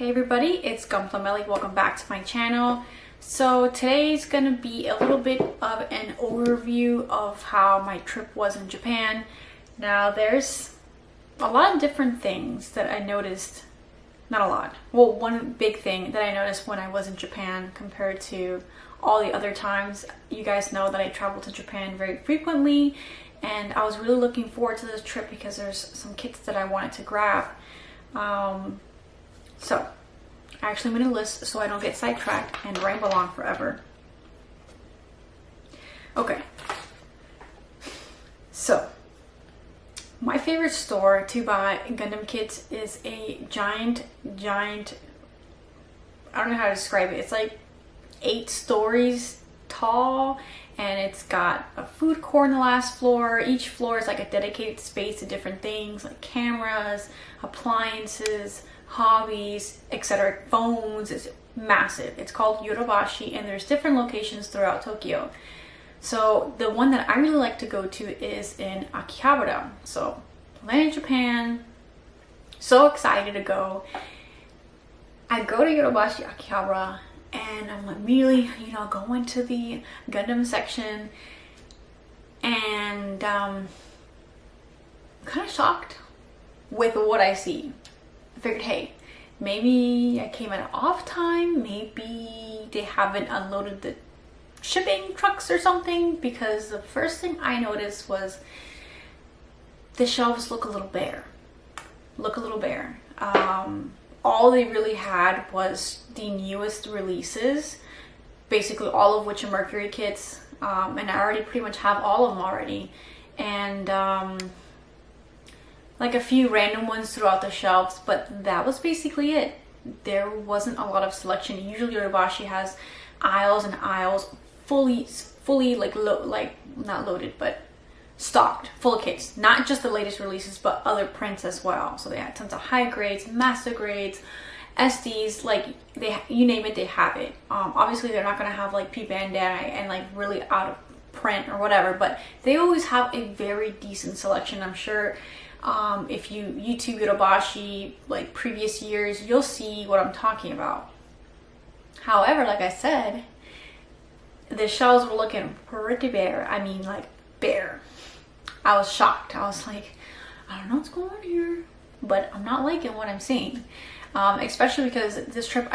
Hey everybody, it's Gunpla. Welcome back to my channel. So today's gonna be a little bit of an overview of how my trip was in Japan. Now there's a lot of different things that I noticed, not a lot. Well, one big thing that I noticed when I was in Japan compared to all the other times. You guys know that I travel to Japan very frequently, and I was really looking forward to this trip because there's some kits that I wanted to grab. So I actually made a list so I don't get sidetracked and ramble on forever. Okay, so my favorite store to buy Gundam Kits is a giant, I don't know how to describe it. It's like 8 stories tall, and it's got a food court on the last floor. Each floor is like a dedicated space to different things like cameras, appliances, hobbies, etc. Phones. It's massive. It's called Yabashi, and there's different locations throughout Tokyo. So the one that I really like to go to is in Akihabara. So landed in Japan, so excited to go. I go to Yabashi, Akihabara, and I'm immediately, go into the Gundam section, and kind of shocked with what I see. I figured, hey, maybe I came at an off time, maybe they haven't unloaded the shipping trucks or something, because the first thing I noticed was the shelves look a little bare. All they really had was the newest releases, basically all of which are Mercury kits, and I already pretty much have all of them already, and like a few random ones throughout the shelves, but that was basically it. There wasn't a lot of selection. Usually Yabashi has aisles and aisles fully not loaded, but stocked, full of kits. Not just the latest releases, but other prints as well. So they had tons of high grades, master grades, SDs, like you name it, they have it. Obviously they're not gonna have like P Bandai and like really out of print or whatever, but they always have a very decent selection. I'm sure if you YouTube Yabashi like previous years, you'll see what I'm talking about. However, like I said, the shelves were looking pretty bare. I mean, like bare. I was shocked. I was like, I don't know what's going on here, but I'm not liking what I'm seeing. Especially because this trip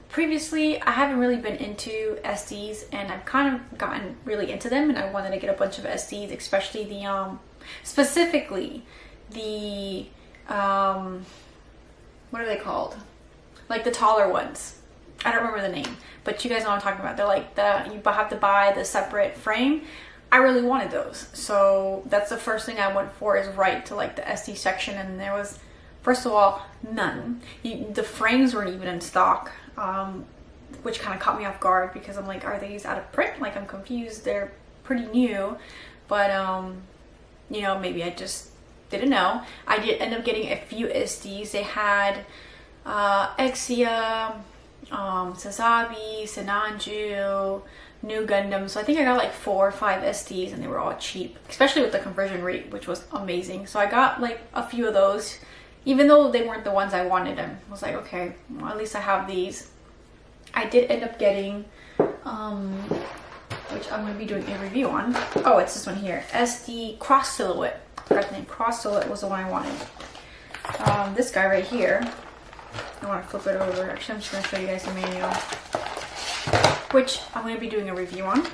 previously I haven't really been into SDs, and I've kind of gotten really into them, and I wanted to get a bunch of SDs, especially the specifically the what are they called? Like the taller ones. I don't remember the name, but you guys know what I'm talking about. They're like you have to buy the separate frame. I really wanted those, so that's the first thing I went for, is right to like the SD section, and there was, first of all, none. The frames weren't even in stock, which kind of caught me off guard, because I'm like, are these out of print? Like, I'm confused. They're pretty new, but maybe I just didn't know. I did end up getting a few SDs. They had Exia, Sazabi, Senanju, New Gundam. So I think I got like 4 or 5 SDs, and they were all cheap, especially with the conversion rate, which was amazing. So I got like a few of those, even though they weren't the ones I wanted. I was like, okay, well, at least I have these. I did end up getting which I'm going to be doing a review on. Oh, it's this one here, SD Cross Silhouette. I forgot the name. Cross Silhouette was the one I wanted. This guy right here, I want to flip it over. Actually, I'm just going to show you guys the manual, which I'm going to be doing a review on.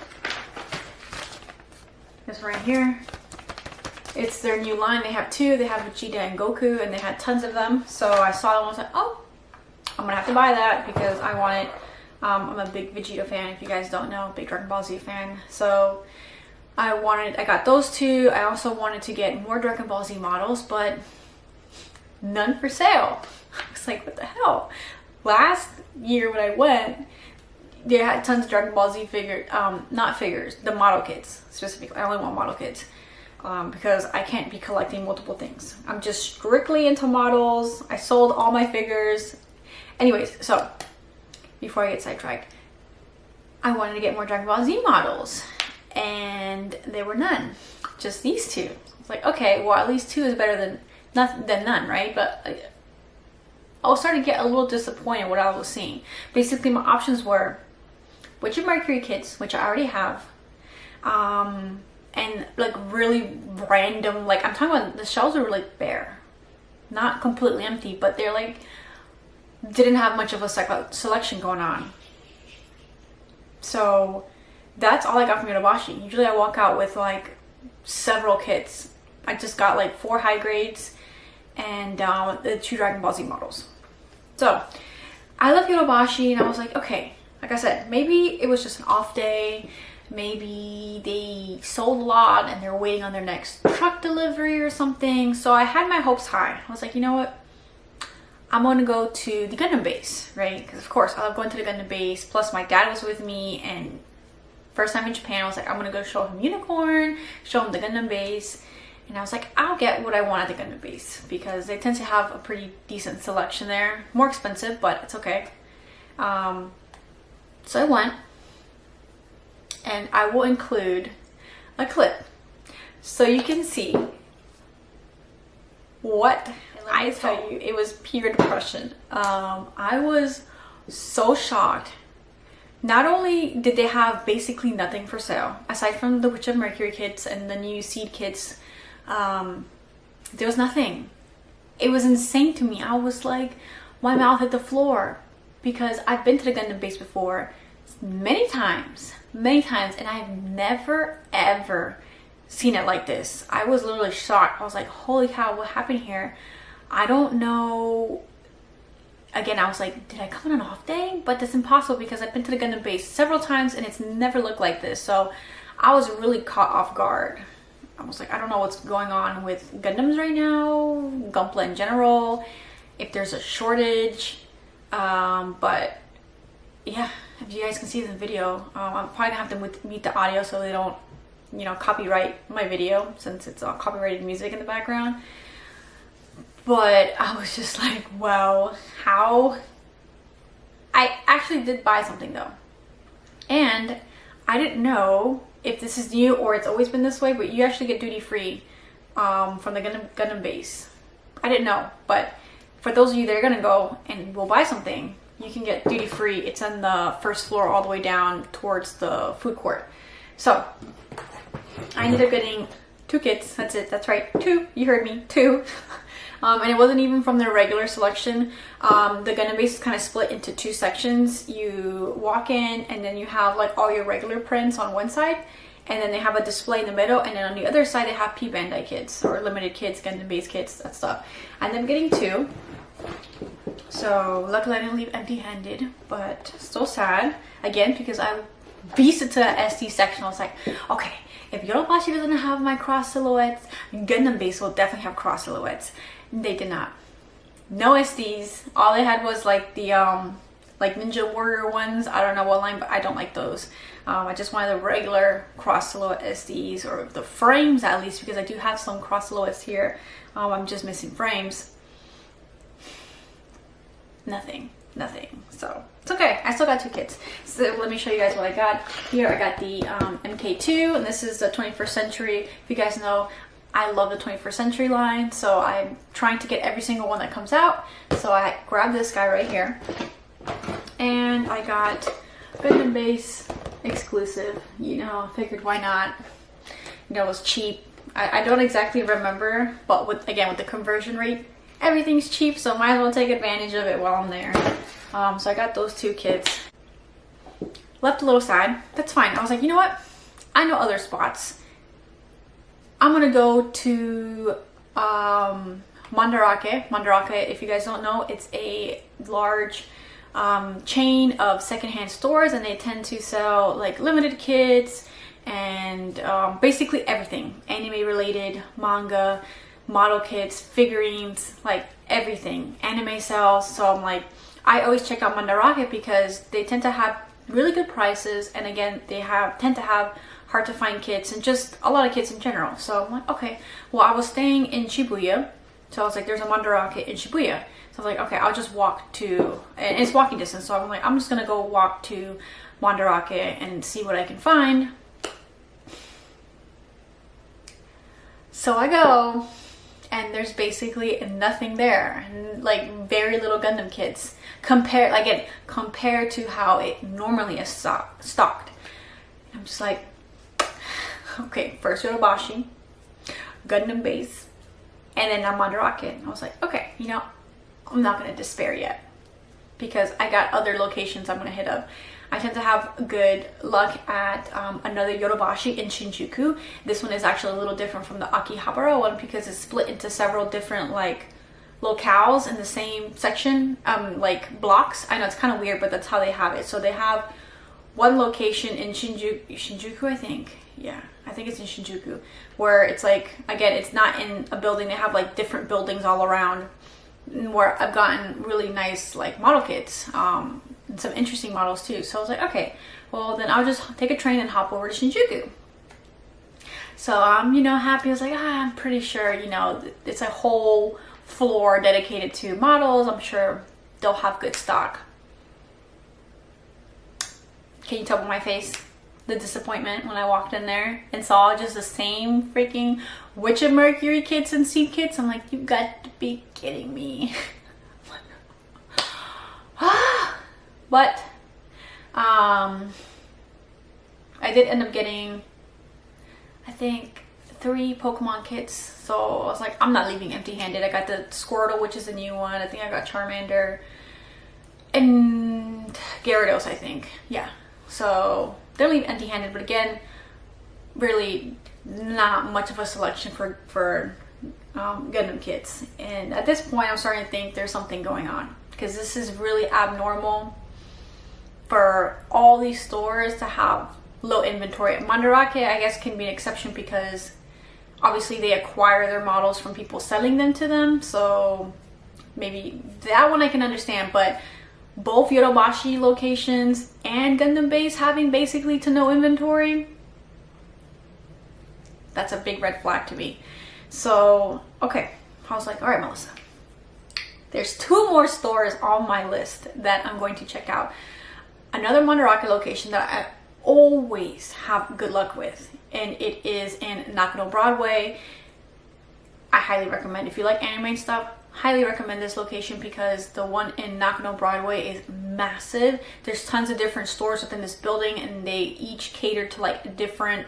This right here, it's their new line. They have 2. They have Vegeta and Goku, and they had tons of them. So I saw them and I was like, oh, I'm going to have to buy that because I want it. I'm a big Vegeta fan, if you guys don't know, big Dragon Ball Z fan. So I got those 2. I also wanted to get more Dragon Ball Z models, but none for sale. I was like, what the hell? Last year when I went, they had tons of Dragon Ball Z figures, not figures, the model kits specifically. I only want model kits because I can't be collecting multiple things. I'm just strictly into models. I sold all my figures. Anyways, so before I get sidetracked, I wanted to get more Dragon Ball Z models, and there were none. Just these 2. It's like, okay, well, at least 2 is better than none, right? But I was starting to get a little disappointed what I was seeing. Basically, my options were Witch of Mercury kits, which I already have, and like really random, like I'm talking about the shelves were like bare, not completely empty, but they're like didn't have much of a selection going on. So that's all I got from Yabashi. Usually I walk out with like several kits. I just got like 4 high grades and the 2 Dragon Ball Z models. So I left Yabashi and I was like, okay, like I said, maybe it was just an off day. Maybe they sold a lot and they're waiting on their next truck delivery or something. So I had my hopes high. I was like, you know what? I'm going to go to the Gundam Base, right? Because of course I love going to the Gundam Base. Plus my dad was with me, and first time in Japan, I was like, I'm going to go show him Unicorn, show him the Gundam Base. And I was like, I'll get what I want at the Gundam Base because they tend to have a pretty decent selection there. More expensive, but it's okay. So I went, and I will include a clip so you can see what I tell you. It was pure depression. I was so shocked. Not only did they have basically nothing for sale aside from the Witch of Mercury kits and the new Seed kits, there was nothing. It was insane to me. I was like, my mouth hit the floor because I've been to the Gundam Base before many times, and I've never ever seen it like this. I was literally shocked. I was like, holy cow, what happened here? I don't know. Again, I was like, did I come on an off day? But that's impossible because I've been to the Gundam Base several times and it's never looked like this. So I was really caught off guard. I was like, I don't know what's going on with Gundams right now, Gunpla in general, if there's a shortage. But yeah, if you guys can see the video, I'm probably gonna have to mute the audio so they don't, you know, copyright my video since it's all copyrighted music in the background. But I was just like, wow, how? I actually did buy something though. And I didn't know if this is new or it's always been this way, but you actually get duty free from the Gundam Base. I didn't know, but for those of you that are gonna go and will buy something, you can get duty free. It's on the first floor all the way down towards the food court. So I ended up getting 2 kits. That's it. That's right. 2. You heard me. 2. And it wasn't even from their regular selection. The Gundam Base is kind of split into 2 sections. You walk in and then you have like all your regular prints on one side, and then they have a display in the middle, and then on the other side they have P Bandai kits or limited kits, Gundam Base kits, that stuff. I ended up getting 2. So luckily I didn't leave empty-handed, but still sad again because I beasted to that SD section. I was like, okay, if Yabashi doesn't have my cross silhouettes, Gundam Base will definitely have cross silhouettes. They did not. No SDs. All they had was like the like Ninja Warrior ones. I don't know what line, but I don't like those. I just wanted the regular cross silhouette SDs, or the frames at least, because I do have some cross silhouettes here. I'm just missing frames. Nothing. So it's okay. I still got 2 kits. So let me show you guys what I got. Here I got the MK2, and this is the 21st Century. If you guys know, I love the 21st Century line, so I'm trying to get every single one that comes out. So I grabbed this guy right here, and I got Gundam Base exclusive. You know, figured why not? You know, it was cheap. I don't exactly remember, but with the conversion rate, everything's cheap, so might as well take advantage of it while I'm there. So I got those 2 kits. Left a little side. That's fine. I was like, you know what? I know other spots. I'm gonna go to Mandarake. Mandarake, if you guys don't know, it's a large chain of secondhand stores, and they tend to sell like limited kits and basically everything anime related, manga, model kits, figurines, like everything. Anime sales. So I'm like, I always check out Mandarake because they tend to have really good prices, and again, they tend to have hard to find kits and just a lot of kits in general. So I'm like, okay, well, I was staying in Shibuya, so I was like, there's a Mandarake in Shibuya. So I was like, okay, I'll just walk to, and it's walking distance, so I'm like, I'm just gonna go walk to Mandarake and see what I can find. So I go, and there's basically nothing there, and like very little Gundam Kits compared to how it normally is stocked. I'm just like, okay, first Yabashi, Gundam Base, and then I'm on the rocket. I was like, okay, you know, I'm not gonna despair yet, because I got other locations I'm gonna hit up. I tend to have good luck at another Yodobashi in Shinjuku. This one is actually a little different from the Akihabara one because it's split into several different like locales in the same section, like blocks. I know it's kind of weird, but that's how they have it. So they have one location in Shinjuku, I think. Yeah, I think it's in Shinjuku, where it's like, again, it's not in a building. They have like different buildings all around, where I've gotten really nice like model kits, and some interesting models too. So I was like, okay, well then I'll just take a train and hop over to Shinjuku. So I'm, you know, happy. I was like, I'm pretty sure, you know, it's a whole floor dedicated to models. I'm sure they'll have good stock. Can you tell by my face the disappointment when I walked in there and saw just the same freaking Witch of Mercury kits and Seed kits? I'm like, you've got to be kidding me. But I did end up getting, I think, 3 Pokemon kits. So I was like, I'm not leaving empty-handed. I got the Squirtle, which is a new one. I think I got Charmander and Gyarados, I think. Yeah. So they're leaving empty-handed, but again, really not much of a selection for Gundam kits. And at this point, I'm starting to think there's something going on, because this is really abnormal for all these stores to have low inventory. Mandarake, I guess, can be an exception because obviously they acquire their models from people selling them to them. So maybe that one I can understand, but both Yodobashi locations and Gundam Base having basically to no inventory, that's a big red flag to me. So, okay, I was like, all right, Melissa, there's 2 more stores on my list that I'm going to check out. Another Mandarake location that I always have good luck with, and it is in Nakano Broadway. I highly recommend, if you like anime and stuff, highly recommend this location, because the one in Nakano Broadway is massive. There's tons of different stores within this building, and they each cater to like different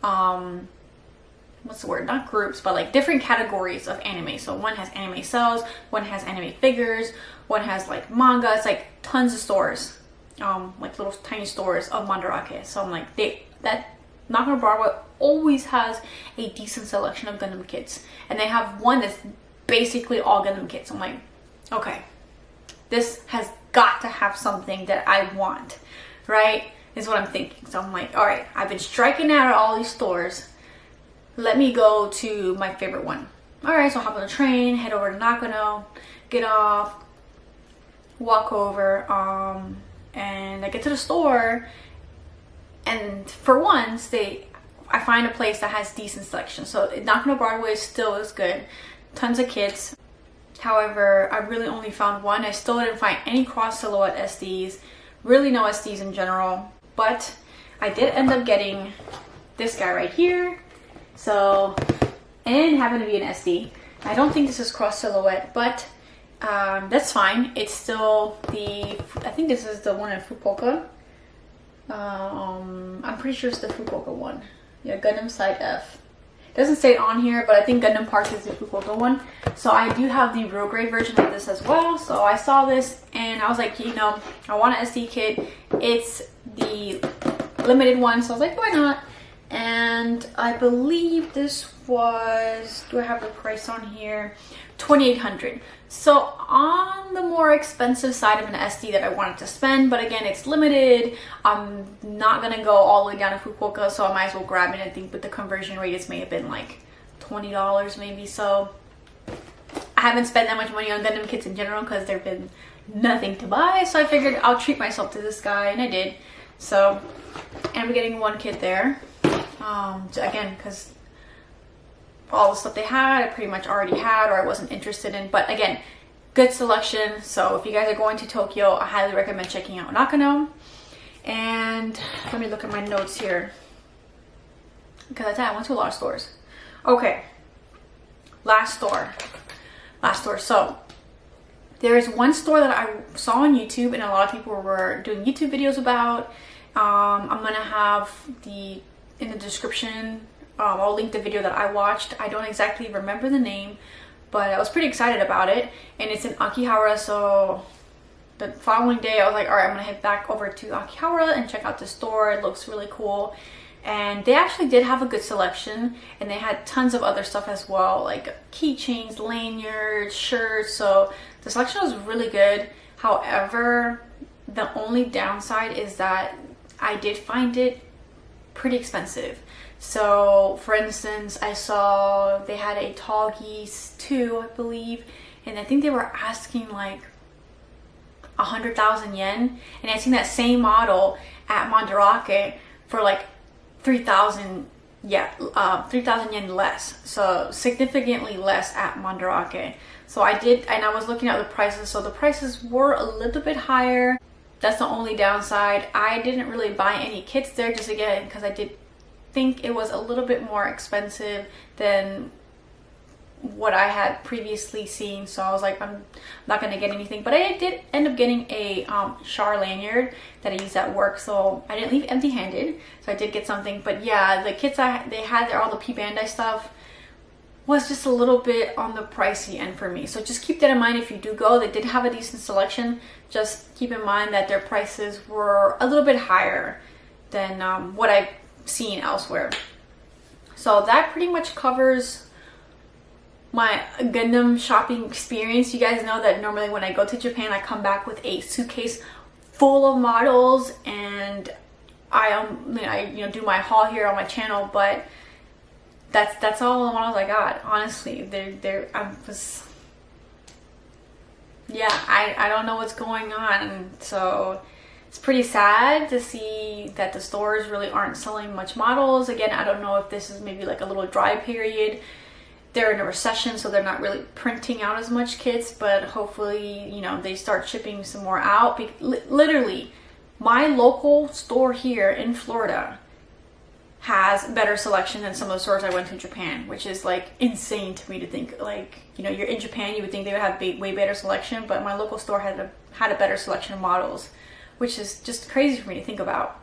what's the word, not groups, but like different categories of anime. So one has anime cells, one has anime figures, one has like manga. It's like tons of stores, like little tiny stores of Mandarake. So I'm like, that Nakano Broadway always has a decent selection of Gundam kits, and they have one that's basically all Gundam kits. I'm like, okay, this has got to have something that I want, right? Is what I'm thinking. So I'm like, all right, I've been striking out at all these stores. Let me go to my favorite one. All right, so I'll hop on the train, head over to Nakano, get off, walk over, and I get to the store, and for once, I find a place that has decent selection. So Nakano Broadway still is good. Tons of kits. However, I really only found one. I still didn't find any cross silhouette SDs. Really no SDs in general. But I did end up getting this guy right here. So, and happened to be an SD. I don't think this is cross silhouette, but that's fine. It's still I think this is the one in Fukuoka. I'm pretty sure it's the Fukuoka one. Yeah, Gundam Side F. It doesn't say it on here, but I think Gundam Park is the Fukuoka one. So I do have the real grade version of this as well. So I saw this and I was like, you know, I want an SD kit. It's the limited one, so I was like, why not? And I believe this was, do I have the price on here? $2,800. So on the more expensive side of an SD that I wanted to spend, but again, it's limited. I'm not gonna go all the way down to Fukuoka, so I might as well grab it. I think with the conversion rate, it may have been like $20 maybe. So I haven't spent that much money on Gundam kits in general because there've been nothing to buy. So I figured I'll treat myself to this guy, and I did. So I'm getting one kit there. Again, because all the stuff they had, I pretty much already had or I wasn't interested in. But again, good selection. So if you guys are going to Tokyo, I highly recommend checking out Nakano. And let me look at my notes here, because I went to a lot of stores. Okay, last store. So there is one store that I saw on YouTube and a lot of people were doing YouTube videos about. I'm gonna have in the description, I'll link the video that I watched. I don't exactly remember the name, but I was pretty excited about it. And it's in Akihabara, so the following day I was like, all right, I'm gonna head back over to Akihabara and check out the store. It looks really cool. And they actually did have a good selection, and they had tons of other stuff as well, like keychains, lanyards, shirts. So the selection was really good. However, the only downside is that I did find it pretty expensive. So for instance, I saw they had a Tall Geese 2, I believe, and I think they were asking like 100,000 yen. And I seen that same model at Mandarake for like 3,000 yen less, so significantly less at Mandarake. So I did, and I was looking at the prices, so the prices were a little bit higher. That's the only downside. I didn't really buy any kits there, just again because I did think it was a little bit more expensive than what I had previously seen. So I was like, I'm not gonna get anything, but I did end up getting a Char lanyard that I used at work, so I didn't leave empty-handed. So I did get something. But yeah, the kits they had there, all the P Bandai stuff, was just a little bit on the pricey end for me. So just keep that in mind if you do go. They did have a decent selection. Just keep in mind that their prices were a little bit higher than what I've seen elsewhere. So that pretty much covers my Gundam shopping experience. You guys know that normally when I go to Japan, I come back with a suitcase full of models, and I do my haul here on my channel, but that's all the models I got. Honestly, I don't know what's going on. So it's pretty sad to see that the stores really aren't selling much models. Again, I don't know if this is maybe like a little dry period. They're in a recession, so they're not really printing out as much kits, but hopefully, you know, they start shipping some more out. Literally, my local store here in Florida has better selection than some of the stores I went to in Japan, which is like insane to me to think. Like, you know, you're in Japan, you would think they would have way better selection, but my local store had a better selection of models, which is just crazy for me to think about.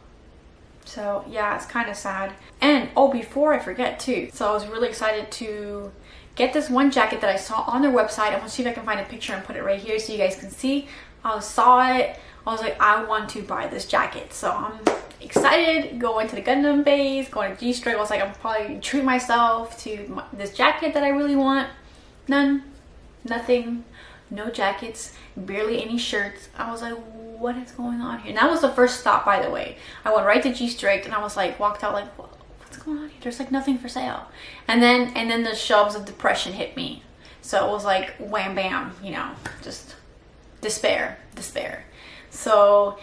So yeah, it's kind of sad. And oh, before I forget too, so I was really excited to get this one jacket that I saw on their website. I'm gonna see if I can find a picture and put it right here so you guys can see. I saw it, I was like, I want to buy this jacket. So I'm excited, going to the Gundam Base, going to G-String. I was like, I'm probably treat myself to this jacket that I really want. Nothing, no jackets, barely any shirts. I was like, what is going on here? And that was the first stop, by the way. I went right to G-String and I was like, walked out like, what's going on here? There's like nothing for sale. And then the shelves of depression hit me. So it was like wham bam, you know, just despair. So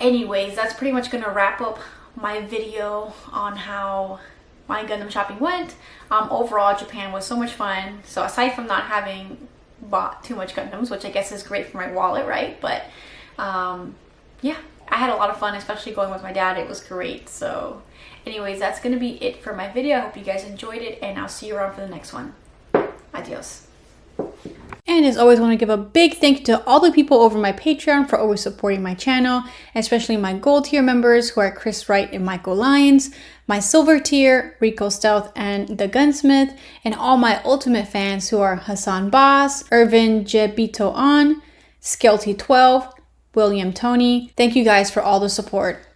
anyways, that's pretty much gonna wrap up my video on how my Gundam shopping went. Overall, Japan was so much fun. So aside from not having bought too much Gundams, which I guess is great for my wallet, right? But yeah, I had a lot of fun, especially going with my dad. It was great. So anyways, that's gonna be it for my video. I hope you guys enjoyed it, and I'll see you around for the next one. Adios. And as always, I want to give a big thank you to all the people over my Patreon for always supporting my channel, especially my gold tier members who are Chris Wright and Michael Lyons, my silver tier, Rico Stealth and The Gunsmith, and all my ultimate fans who are Hassan Boss, Irvin Jebito On, Skelty12, William Tony. Thank you guys for all the support.